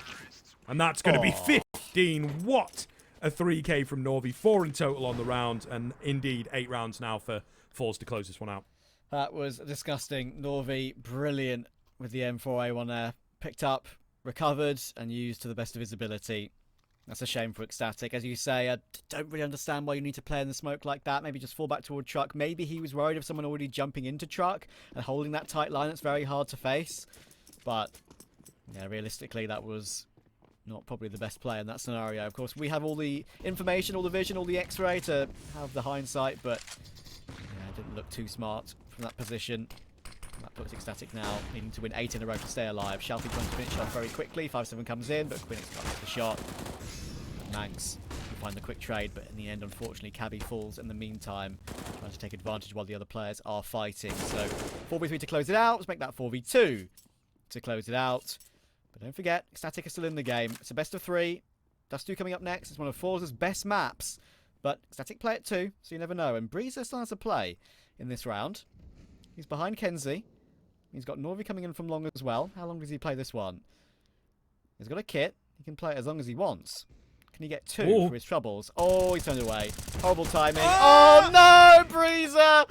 [SPEAKER 1] And that's going to be 15. What a 3K from Norvi. 4 in total on the round, and indeed 8 rounds now for forZe to close this one out.
[SPEAKER 2] That was disgusting. Norvi, brilliant with the M4A1 there. Picked up, recovered, and used to the best of his ability. That's a shame for ECSTATIC. As you say, I don't really understand why you need to play in the smoke like that. Maybe just fall back toward truck. Maybe he was worried of someone already jumping into truck and holding that tight line. It's very hard to face. But, yeah, realistically, that was not probably the best play in that scenario. Of course, we have all the information, all the vision, all the X-ray to have the hindsight, but yeah, it didn't look too smart from that position. That puts ECSTATIC now needing to win 8 in a row to stay alive. Shalfey trying to finish off very quickly. 5-7 comes in, but Queenix can't get the shot. maNkz will find the quick trade, but in the end, unfortunately, Cabby falls in the meantime, trying to take advantage while the other players are fighting. So 4v3 to close it out. Let's make that 4v2 to close it out. But don't forget, ECSTATIC is still in the game. It's a best of 3. Dust 2 coming up next. It's one of forZe's best maps. But ECSTATIC play it too, so you never know. And Breezer still has a play in this round. He's behind Kenzie. He's got Norvi coming in from long as well. How long does he play this one? He's got a kit. He can play it as long as he wants. Can he get 2 for his troubles? Oh, he's turned away. Horrible timing. Oh, no, Breezer!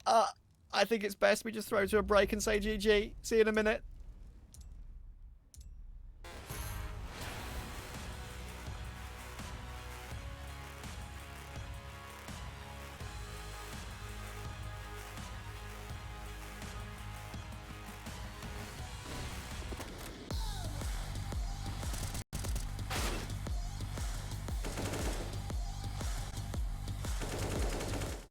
[SPEAKER 2] I think it's best we just throw to a break and say GG. See you in a minute.